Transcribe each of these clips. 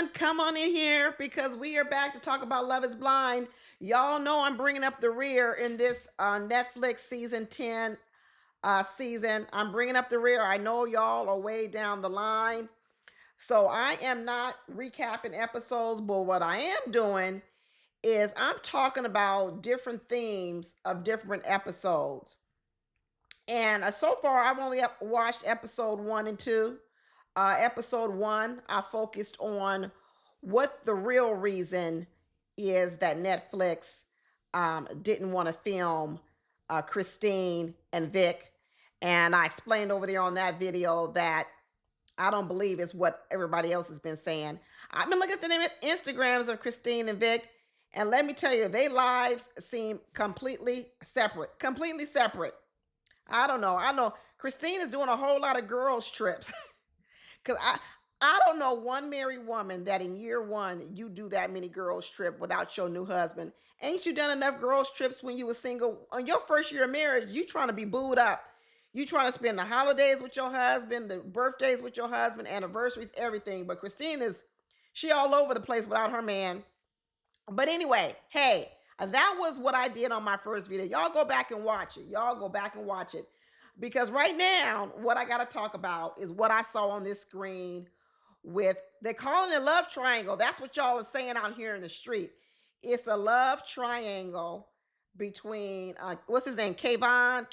come on in here because we are back to talk about Love is Blind. Y'all know I'm bringing up the rear in this Netflix season 10 season. I'm bringing up the rear. I know y'all are way down the line. So I am not recapping episodes, but what I am doing is I'm talking about different themes of different episodes. And so far, I've only watched episode 1 and 2. Episode 1, I focused on what the real reason is that Netflix didn't want to film Christine and Vic. And I explained over there on that video that I don't believe it's what everybody else has been saying. I've been looking at the Instagrams of Christine and Vic, and let me tell you, their lives seem completely separate. Completely separate. I don't know. I know Christine is doing a whole lot of girls' trips. Because I don't know one married woman that in year one you do that many girls trip without your new husband. Ain't you done enough girls trips when you were single? On your first year of marriage, you trying to be booed up. You trying to spend the holidays with your husband, the birthdays with your husband, anniversaries, everything. But Christine she all over the place without her man. But anyway, hey, that was what I did on my first video. Y'all go back and watch it. Y'all go back and watch it. Because right now, what I got to talk about is what I saw on this screen with, they're calling it a love triangle. That's what y'all are saying out here in the street. It's a love triangle between, what's his name? Kevan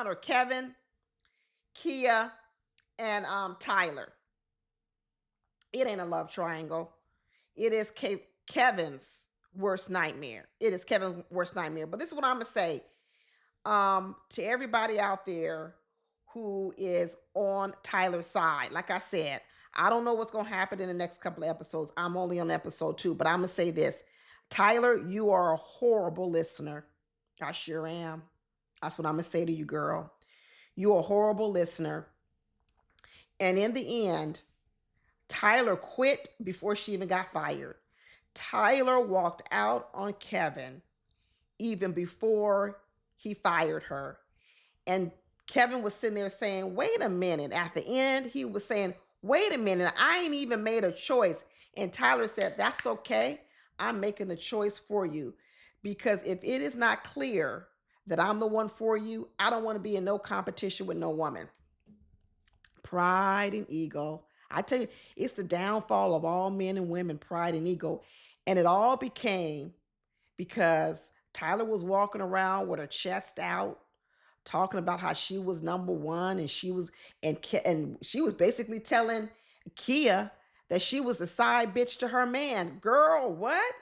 or Kevin, Keya, and Tyler. It ain't a love triangle. It is Kevin's worst nightmare. It is Kevin's worst nightmare. But this is what I'm going to say to everybody out there who is on Tyler's side. Like I said, I don't know what's going to happen in the next couple of episodes. I'm only on episode 2, but I'm going to say this. Tyler, you are a horrible listener. I sure am. That's what I'm going to say to you, girl. You're a horrible listener. And in the end, Tyler quit before she even got fired. Tyler walked out on Kevin even before he fired her. And Kevin was sitting there saying, wait a minute. At the end, he was saying, wait a minute, I ain't even made a choice. And Tyler said, that's okay. I'm making the choice for you. Because if it is not clear that I'm the one for you, I don't want to be in no competition with no woman. Pride and ego. I tell you, it's the downfall of all men and women, pride and ego. And it all became because Tyler was walking around with her chest out, talking about how she was number one, and she was basically telling Keya that she was the side bitch to her man. Girl, what?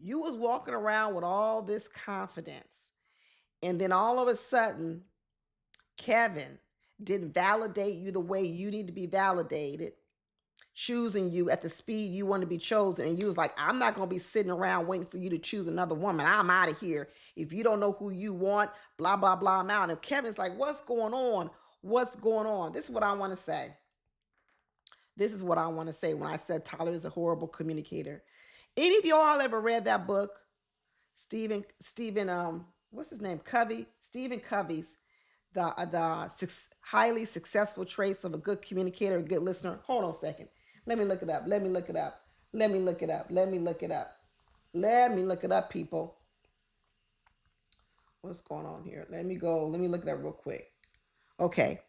You was walking around with all this confidence, and then all of a sudden, Kevin didn't validate you the way you need to be validated, choosing you at the speed you want to be chosen. And you was like, I'm not going to be sitting around waiting for you to choose another woman. I'm out of here. If you don't know who you want, blah, blah, blah, I'm out. And Kevin's like, what's going on? What's going on? This is what I want to say. This is what I want to say when I said Tyler is a horrible communicator. Any of y'all ever read that book? Stephen, what's his name? Stephen Covey's the highly successful traits of a good communicator, a good listener. Hold on a second. Let me look it up. Let me look it up. Let me look it up. Let me look it up. Let me look it up, people. What's going on here? Let me go. Let me look it up real quick. Okay.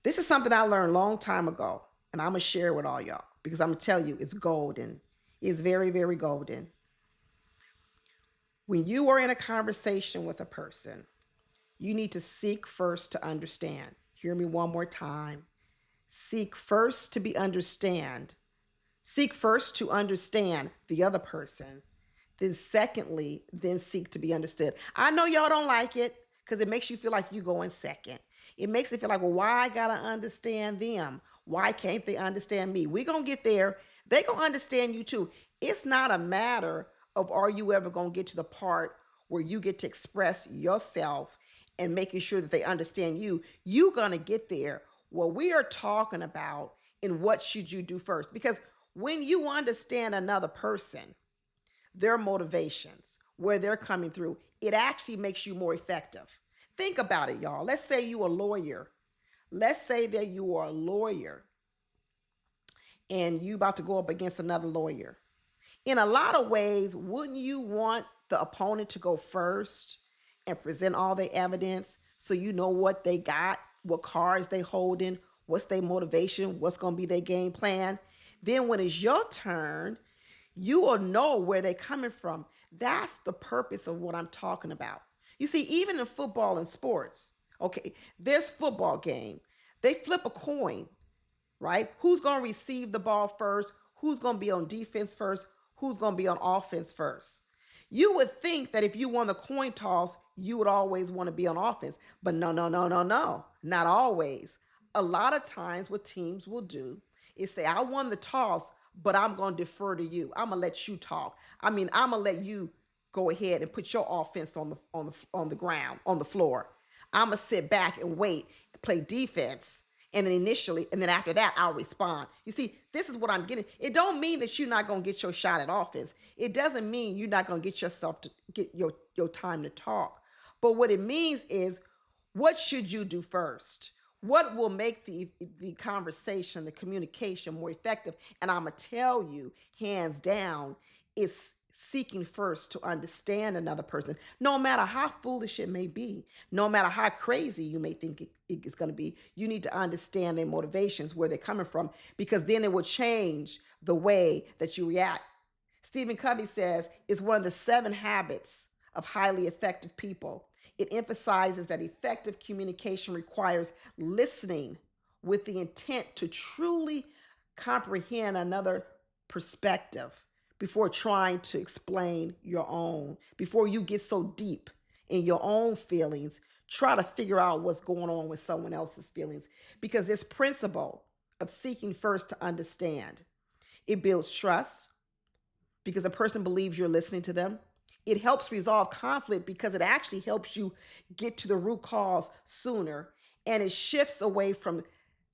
This is something I learned a long time ago, and I'm going to share it with all y'all because I'm going to tell you it's golden. It's very, very golden. When you are in a conversation with a person, you need to seek first to understand. Hear me one more time. Seek first to be understand. Seek first to understand the other person. Then secondly, then seek to be understood. I know y'all don't like it because it makes you feel like you go in second. It makes it feel like, well, why I gotta understand them? Why can't they understand me? We're gonna get there. They gonna understand you too. It's not a matter of are you ever gonna get to the part where you get to express yourself and making sure that they understand you. You're gonna get there. What we are talking about in what should you do first? Because when you understand another person, their motivations, where they're coming through, it actually makes you more effective. Think about it, y'all. Let's say you're a lawyer. Let's say that you are a lawyer and you about to go up against another lawyer. In a lot of ways, wouldn't you want the opponent to go first and present all the evidence so you know what they got, what cards they holding, what's their motivation, what's going to be their game plan? Then when it's your turn, you will know where they're coming from. That's the purpose of what I'm talking about. You see, even in football and sports, okay, there's football game. They flip a coin, right? Who's going to receive the ball first? Who's going to be on defense first? Who's going to be on offense first? You would think that if you won the coin toss, you would always want to be on offense. But no, no, no, no, no. Not always. A lot of times, what teams will do is say, I won the toss, but I'm going to defer to you. I'm going to let you talk. I mean, I'm going to let you go ahead and put your offense on the ground, on the floor. I'm going to sit back and wait, play defense, and then initially, and then after that, I'll respond. You see, this is what I'm getting. It don't mean that you're not going to get your shot at offense. It doesn't mean you're not going to get yourself to get your time to talk. But what it means is, what should you do first? What will make the conversation, the communication more effective? And I'm going to tell you, hands down, it's seeking first to understand another person, no matter how foolish it may be, no matter how crazy you may think it is going to be. You need to understand their motivations, where they're coming from, because then it will change the way that you react. Stephen Covey says it's one of the 7 habits of highly effective people. It emphasizes that effective communication requires listening with the intent to truly comprehend another perspective before trying to explain your own. Before you get so deep in your own feelings, try to figure out what's going on with someone else's feelings. Because this principle of seeking first to understand, it builds trust because a person believes you're listening to them. It helps resolve conflict because it actually helps you get to the root cause sooner. And it shifts away from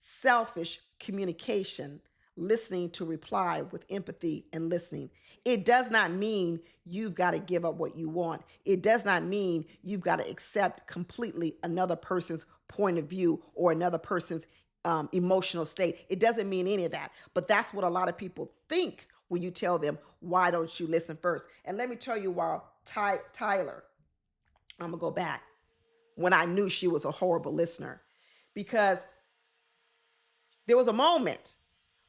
selfish communication, listening to reply with empathy and listening. It does not mean you've got to give up what you want. It does not mean you've got to accept completely another person's point of view or another person's emotional state. It doesn't mean any of that. But that's what a lot of people think when you tell them, why don't you listen first? And let me tell you, while Tyler, I'm going to go back, when I knew she was a horrible listener, because there was a moment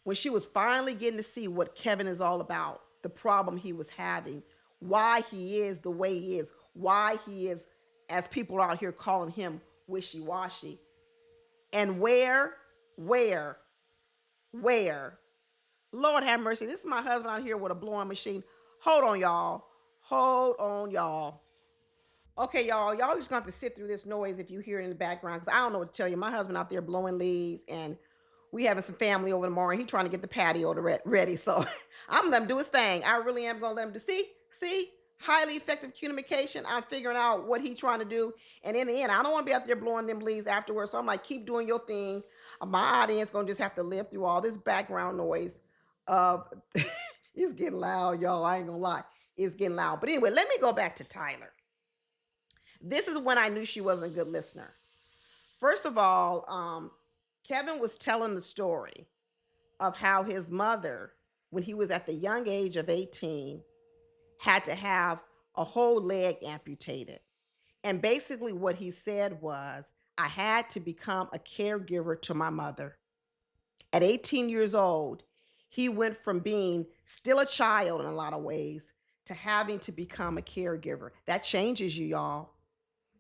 when she was finally getting to see what Kevan is all about, the problem he was having, why he is the way he is, why he is, as people are out here calling him, wishy-washy. And where, Lord have mercy, this is my husband out here with a blowing machine. Hold on, y'all. Hold on, y'all. Okay, y'all just gonna have to sit through this noise if you hear it in the background, because I don't know what to tell you. My husband out there blowing leaves, and we having some family over tomorrow, and he trying to get the patio ready. So I'm gonna let him do his thing. I really am gonna let him do. See, highly effective communication. I'm figuring out what he's trying to do, and in the end, I don't want to be out there blowing them leaves afterwards. So I'm like, keep doing your thing. My audience gonna just have to live through all this background noise. Of it's getting loud, y'all. I ain't gonna lie, it's getting loud. But anyway, let me go back to Tyler. This is when I knew she wasn't a good listener. First of all, Kevan was telling the story of how his mother, when he was at the young age of 18, had to have a whole leg amputated. And basically, what he said was, I had to become a caregiver to my mother. At 18 years old, he went from being still a child in a lot of ways to having to become a caregiver. That changes you, y'all.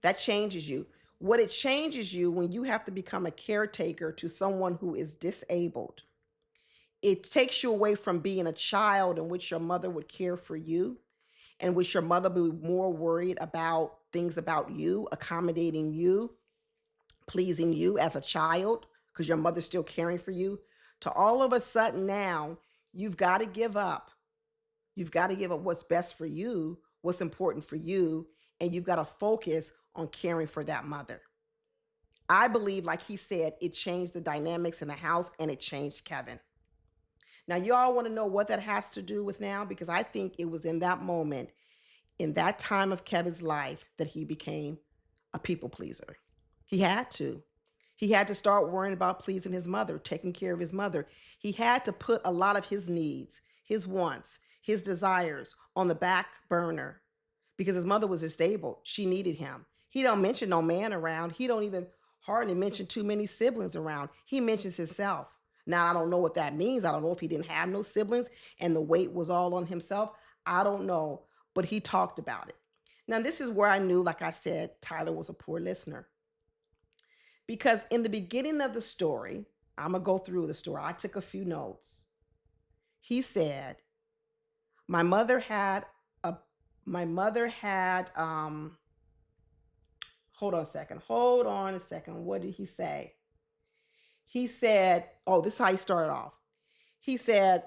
That changes you. What it changes you when you have to become a caretaker to someone who is disabled, it takes you away from being a child in which your mother would care for you, and which your mother would be more worried about things about you, accommodating you, pleasing you as a child, because your mother's still caring for you, to all of a sudden now, you've got to give up. You've got to give up what's best for you, what's important for you, and you've got to focus on caring for that mother. I believe, like he said, it changed the dynamics in the house, and it changed Kevan. Now, you all want to know what that has to do with now? Because I think it was in that moment, in that time of Kevan's life, that he became a people pleaser. He had to. He had to start worrying about pleasing his mother, taking care of his mother. He had to put a lot of his needs, his wants, his desires on the back burner because his mother was disabled. She needed him. He don't mention no man around. He don't even hardly mention too many siblings around. He mentions himself. Now, I don't know what that means. I don't know if he didn't have no siblings and the weight was all on himself. I don't know, but he talked about it. Now, this is where I knew, like I said, Tyler was a poor listener. Because in the beginning of the story, I'm going to go through the story. I took a few notes. He said, my mother had a, my mother had, hold on a second. Hold on a second. What did he say? He said, oh, this is how he started off. He said,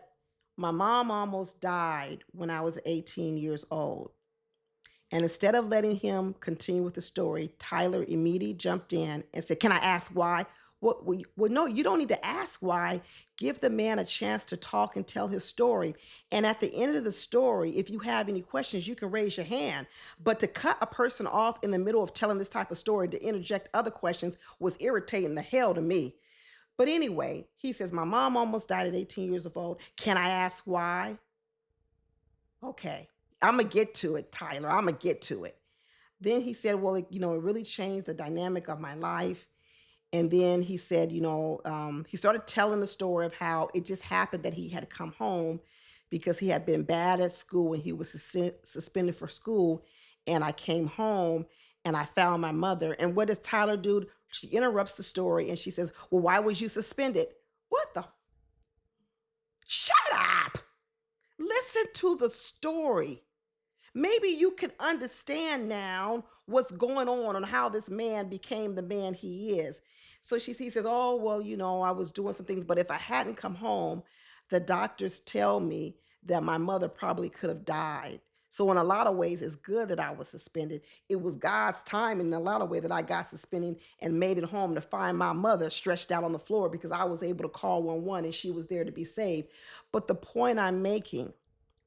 my mom almost died when I was 18 years old. And instead of letting him continue with the story, Tyler immediately jumped in and said, can I ask why? Well, no, you don't need to ask why. Give the man a chance to talk and tell his story. And at the end of the story, if you have any questions, you can raise your hand. But to cut a person off in the middle of telling this type of story to interject other questions was irritating the hell to me. But anyway, he says, my mom almost died at 18 years old. Can I ask why? Okay, I'm going to get to it, Tyler. I'm going to get to it. Then he said, well, it really changed the dynamic of my life. And then he said, he started telling the story of how it just happened that he had come home because he had been bad at school and he was suspended for school. And I came home and I found my mother. And what does Tyler do? She interrupts the story and she says, well, why was you suspended? What the? Shut up. Listen to the story. Maybe you can understand now what's going on how this man became the man he is. So he says, oh, well, I was doing some things, but if I hadn't come home, the doctors tell me that my mother probably could have died. So in a lot of ways, it's good that I was suspended. It was God's time in a lot of ways that I got suspended and made it home to find my mother stretched out on the floor because I was able to call 111 and she was there to be saved. But the point I'm making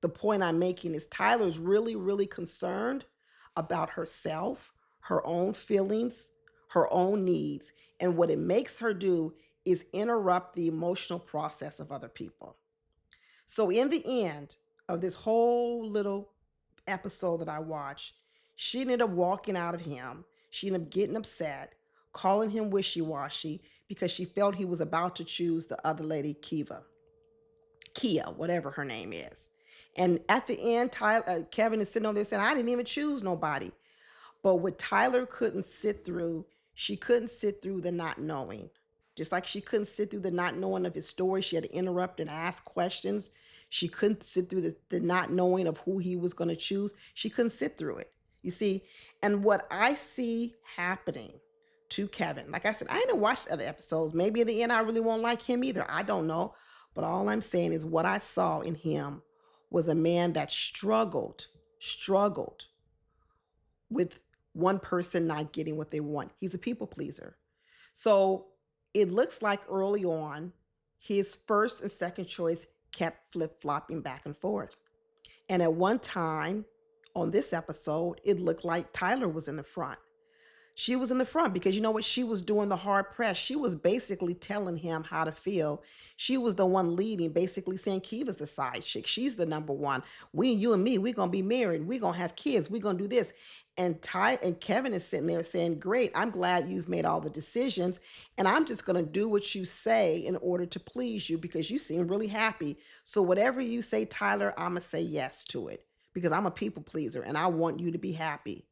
is Tyler's really, really concerned about herself, her own feelings, her own needs. And what it makes her do is interrupt the emotional process of other people. So, in the end of this whole little episode that I watched, she ended up walking out of him. She ended up getting upset, calling him wishy washy because she felt he was about to choose the other lady, Keya, whatever her name is. And at the end, Kevan is sitting on there saying, I didn't even choose nobody. But what Tyler couldn't sit through, she couldn't sit through the not knowing. Just like she couldn't sit through the not knowing of his story, she had to interrupt and ask questions. She couldn't sit through the not knowing of who he was going to choose. She couldn't sit through it. You see, and what I see happening to Kevan, like I said, I didn't watch the other episodes. Maybe in the end, I really won't like him either. I don't know. But all I'm saying is what I saw in him was a man that struggled with one person not getting what they want. He's a people pleaser. So it looks like early on, his first and second choice kept flip flopping back and forth. And at one time on this episode, it looked like Tyler was in the front. She was in the front because you know what? She was doing the hard press. She was basically telling him how to feel. She was the one leading, basically saying Keva's the side chick. She's the number one. You and me, we're going to be married. We're going to have kids. We're going to do this. And Kevan is sitting there saying, great, I'm glad you've made all the decisions. And I'm just going to do what you say in order to please you because you seem really happy. So whatever you say, Tyler, I'm going to say yes to it because I'm a people pleaser and I want you to be happy.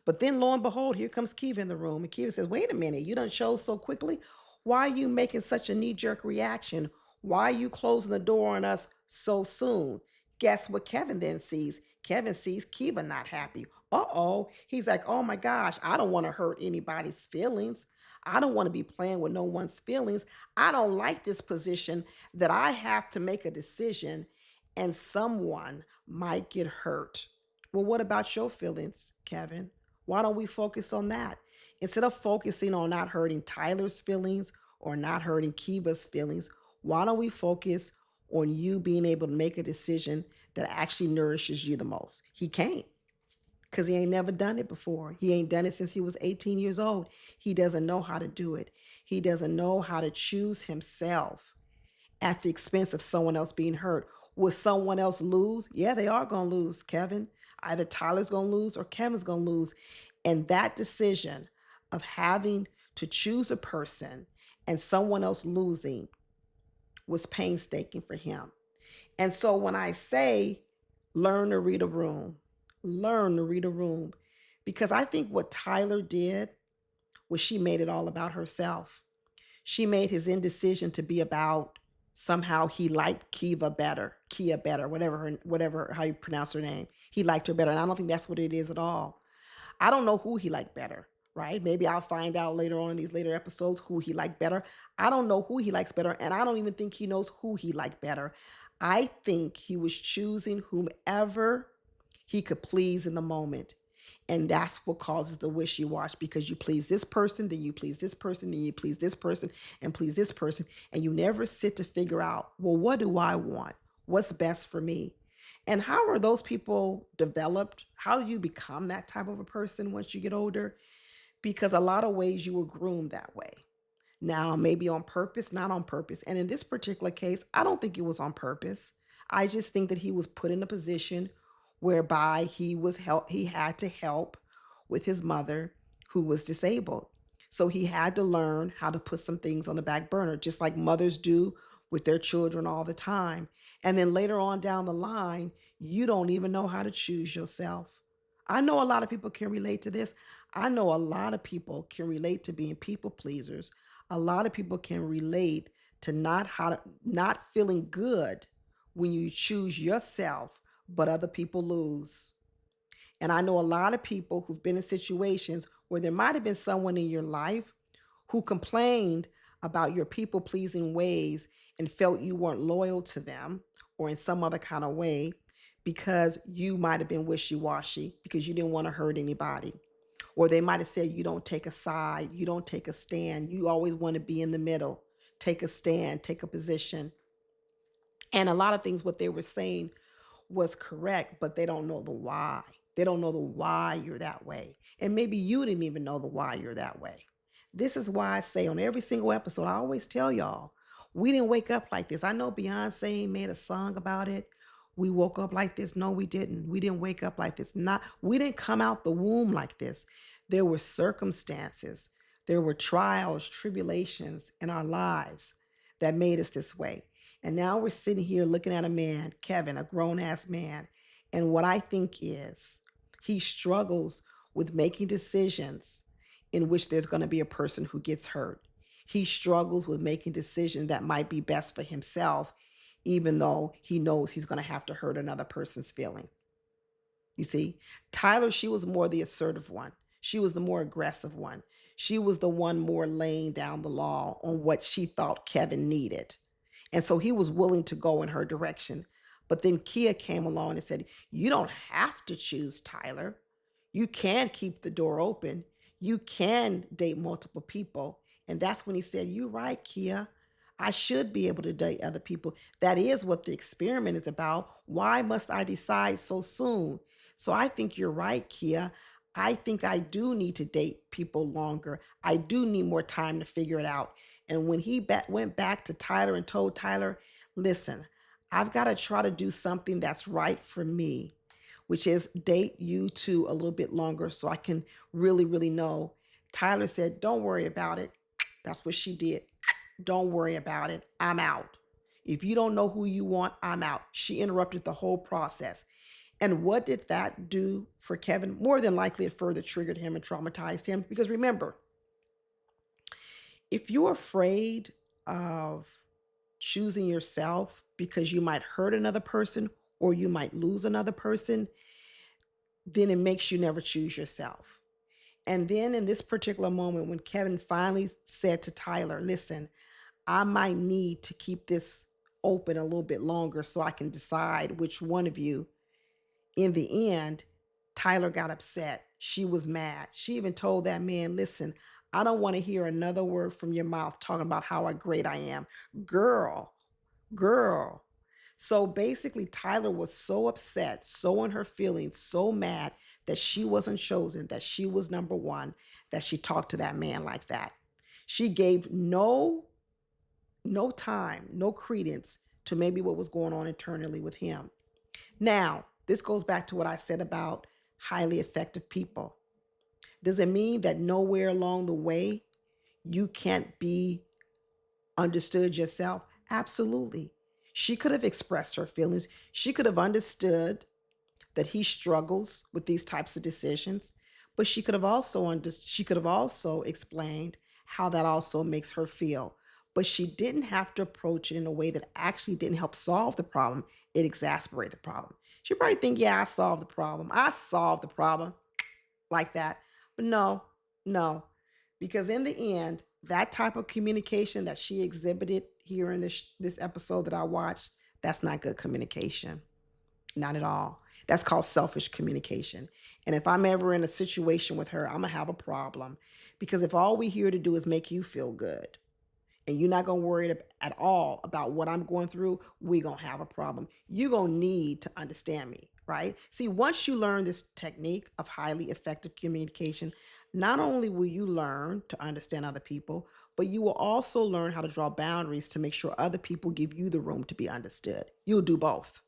But then lo and behold, here comes Keya in the room. And Keya says, wait a minute, you done chose so quickly. Why are you making such a knee-jerk reaction? Why are you closing the door on us so soon? Guess what Kevan then sees? Kevan sees Keya not happy. Uh-oh. He's like, oh my gosh, I don't want to hurt anybody's feelings. I don't want to be playing with no one's feelings. I don't like this position that I have to make a decision and someone might get hurt. Well, what about your feelings, Kevan? Why don't we focus on that? Instead of focusing on not hurting Tyler's feelings or not hurting Keva's feelings, why don't we focus on you being able to make a decision that actually nourishes you the most? He can't because he ain't never done it before. He ain't done it since he was 18 years old. He doesn't know how to do it. He doesn't know how to choose himself at the expense of someone else being hurt. Will someone else lose? Yeah, they are going to lose, Kevin. Either Tyler's going to lose or Kevin's going to lose. And that decision of having to choose a person and someone else losing was painstaking for him. And so when I say learn to read a room, learn to read a room, because I think what Tyler did was she made it all about herself. She made his indecision to be about somehow he liked Keya better, whatever how you pronounce her name. He liked her better, and I don't think that's what it is at all. I don't know who he liked better, right? Maybe I'll find out later on in these later episodes who he liked better. I don't know who he likes better, and I don't even think he knows who he liked better. I think he was choosing whomever he could please in the moment. And that's what causes the wishy-washy, because you please this person, then you please this person, then you please this person, and please this person. And you never sit to figure out, well, what do I want? What's best for me? And how are those people developed? How do you become that type of a person once you get older? Because a lot of ways you were groomed that way. Now, maybe on purpose, not on purpose. And in this particular case, I don't think it was on purpose. I just think that he was put in a position whereby he had to help with his mother who was disabled. So he had to learn how to put some things on the back burner, just like mothers do with their children all the time. And then later on down the line, you don't even know how to choose yourself. I know a lot of people can relate to this. I know a lot of people can relate to being people pleasers. A lot of people can relate to not feeling good when you choose yourself, but other people lose. And I know a lot of people who've been in situations where there might have been someone in your life who complained about your people pleasing ways and felt you weren't loyal to them or in some other kind of way because you might have been wishy washy because you didn't want to hurt anybody. Or they might have said, you don't take a side, you don't take a stand, you always want to be in the middle, take a stand, take a position. And a lot of things, what they were saying was correct, but they don't know the why. They don't know the why you're that way. And maybe you didn't even know the why you're that way. This is why I say on every single episode, I always tell y'all, we didn't wake up like this. I know Beyonce made a song about it. We woke up like this. No, we didn't. We didn't wake up like this. We didn't come out the womb like this. There were circumstances, there were trials, tribulations in our lives that made us this way. And now we're sitting here looking at a man, Kevan, a grown ass man. And what I think is he struggles with making decisions in which there's going to be a person who gets hurt. He struggles with making decisions that might be best for himself, even though he knows he's going to have to hurt another person's feeling. You see, Tyler, she was more the assertive one. She was the more aggressive one. She was the one more laying down the law on what she thought Kevan needed. And so he was willing to go in her direction. But then Keya came along and said, you don't have to choose Tyler. You can keep the door open. You can date multiple people. And that's when he said, you're right, Keya. I should be able to date other people. That is what the experiment is about. Why must I decide so soon? So I think you're right, Keya. I think I do need to date people longer. I do need more time to figure it out. And when he went back to Tyler and told Tyler, listen, I've got to try to do something that's right for me, which is date you two a little bit longer so I can really, really know. Tyler said, don't worry about it. That's what she did. Don't worry about it. I'm out. If you don't know who you want, I'm out. She interrupted the whole process. And what did that do for Kevan? More than likely, it further triggered him and traumatized him. Because remember, if you're afraid of choosing yourself because you might hurt another person or you might lose another person, then it makes you never choose yourself. And then in this particular moment, when Kevan finally said to Tyler, listen, I might need to keep this open a little bit longer so I can decide which one of you. In the end, Tyler got upset. She was mad. She even told that man, listen, I don't want to hear another word from your mouth talking about how great I am. Girl, girl. So basically, Tyler was so upset, so in her feelings, so mad that she wasn't chosen, that she was number one, that she talked to that man like that. She gave no time, no credence to maybe what was going on internally with him. Now, this goes back to what I said about highly effective people. Does it mean that nowhere along the way you can't be understood yourself? Absolutely. She could have expressed her feelings. She could have understood that he struggles with these types of decisions, but she could have also explained how that also makes her feel. But she didn't have to approach it in a way that actually didn't help solve the problem. It exasperated the problem. She probably think, yeah, I solved the problem. I solved the problem like that. But no, no. Because in the end, that type of communication that she exhibited here in this episode that I watched, that's not good communication. Not at all. That's called selfish communication. And if I'm ever in a situation with her, I'm going to have a problem. Because if all we here to do is make you feel good, and you're not going to worry at all about what I'm going through, we're going to have a problem. You're going to need to understand me, right? See, once you learn this technique of highly effective communication, not only will you learn to understand other people, but you will also learn how to draw boundaries to make sure other people give you the room to be understood. You'll do both.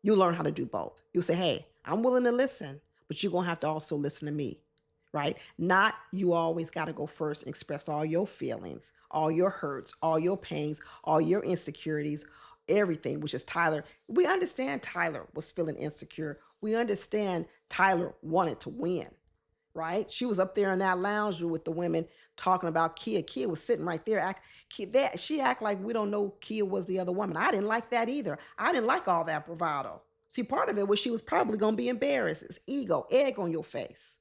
You'll learn how to do both. You'll say, hey, I'm willing to listen, but you're going to have to also listen to me, right? Not you always got to go first and express all your feelings, all your hurts, all your pains, all your insecurities, everything, which is Tyler. We understand Tyler was feeling insecure. We understand Tyler wanted to win, right? She was up there in that lounge room with the women talking about Keya. Keya was sitting right there. She act like we don't know Keya was the other woman. I didn't like that either. I didn't like all that bravado. See, part of it was she was probably going to be embarrassed. It's ego, egg on your face.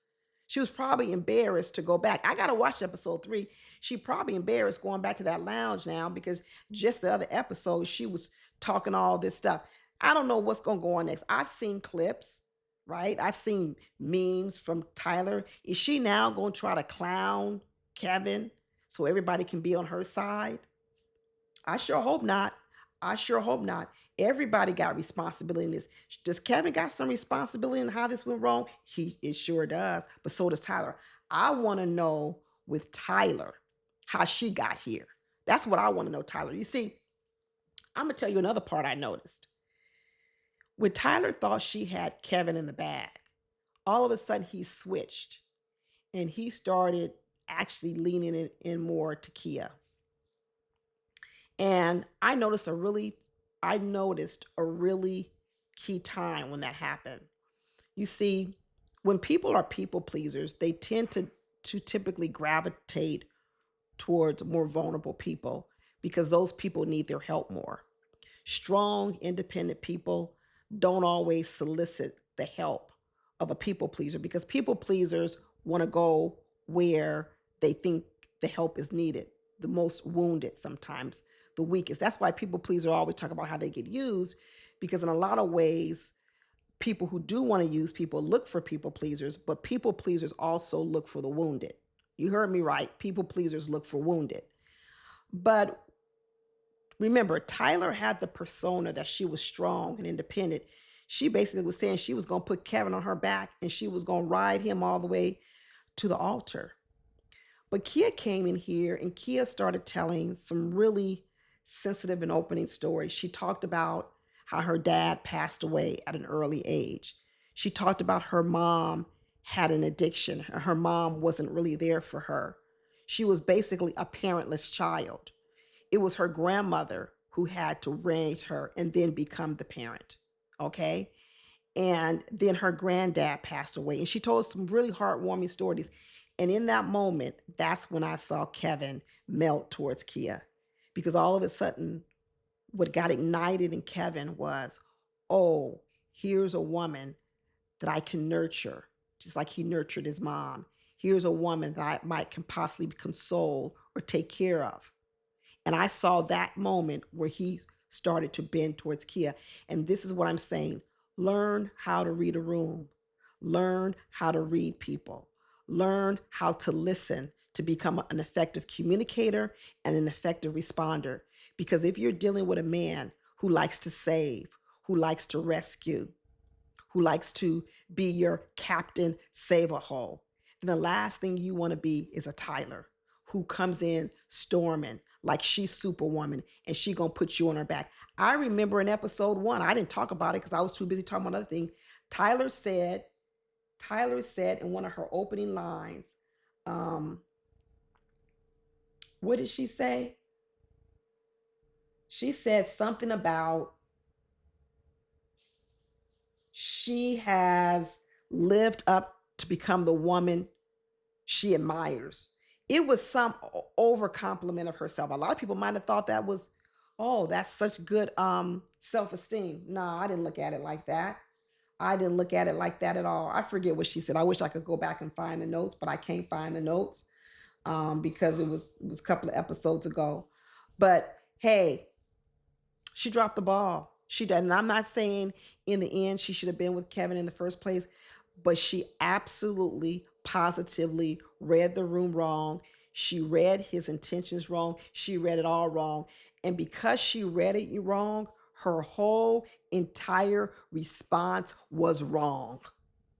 She was probably embarrassed to go back. I got to watch episode 3. She probably embarrassed going back to that lounge now because just the other episode, she was talking all this stuff. I don't know what's going to go on next. I've seen clips, right? I've seen memes from Tyler. Is she now going to try to clown Kevan so everybody can be on her side? I sure hope not. I sure hope not. Everybody got responsibility in this. Does Kevan got some responsibility in how this went wrong? It sure does. But so does Tyler. I want to know with Tyler how she got here. That's what I want to know, Tyler. You see, I'm gonna tell you another part I noticed. When Tyler thought she had Kevan in the bag, all of a sudden he switched and he started actually leaning in more to Keya. And I noticed a really key time when that happened. You see, when people are people pleasers, they tend to typically gravitate towards more vulnerable people because those people need their help more. Strong, independent people don't always solicit the help of a people pleaser because people pleasers want to go where they think the help is needed, the most wounded sometimes, the weakest. That's why people pleasers always talk about how they get used because in a lot of ways, people who do want to use people look for people pleasers, but people pleasers also look for the wounded. You heard me right. People pleasers look for wounded. But remember, Tyler had the persona that she was strong and independent. She basically was saying she was going to put Kevan on her back and she was going to ride him all the way to the altar. But Keya came in here and Keya started telling some really sensitive and opening stories. She talked about how her dad passed away at an early age. She talked about her mom had an addiction. Her mom wasn't really there for her. She was basically a parentless child. It was her grandmother who had to raise her and then become the parent. Okay. And then her granddad passed away. And she told some really heartwarming stories. And in that moment, that's when I saw Kevan melt towards Keya. Because all of a sudden, what got ignited in Kevan was, oh, here's a woman that I can nurture, just like he nurtured his mom. Here's a woman that I might can possibly console or take care of. And I saw that moment where he started to bend towards Keya. And this is what I'm saying. Learn how to read a room. Learn how to read people. Learn how to listen to become an effective communicator and an effective responder. Because if you're dealing with a man who likes to save, who likes to rescue, who likes to be your captain, save a hole, then the last thing you want to be is a Tyler who comes in storming like she's Superwoman and she gonna put you on her back. I remember in episode 1, I didn't talk about it because I was too busy talking about other things. Tyler said, Tyler said in one of her opening lines, um, what did she say? She said something about she has lived up to become the woman she admires. It was some over compliment of herself. A lot of people might have thought that was, oh, that's such good self-esteem. No, I didn't look at it like that. I didn't look at it like that at all. I forget what she said. I wish I could go back and find the notes, but I can't find the notes because it was a couple of episodes ago. But hey, she dropped the ball. She did. And I'm not saying in the end she should have been with Kevan in the first place, but she absolutely, positively read the room wrong. She read his intentions wrong. She read it all wrong. And because she read it wrong, her whole entire response was wrong.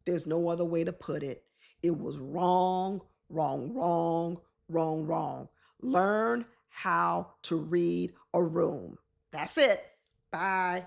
There's no other way to put it. It was wrong, wrong, wrong, wrong, wrong. Learn how to read a room. That's it. Bye.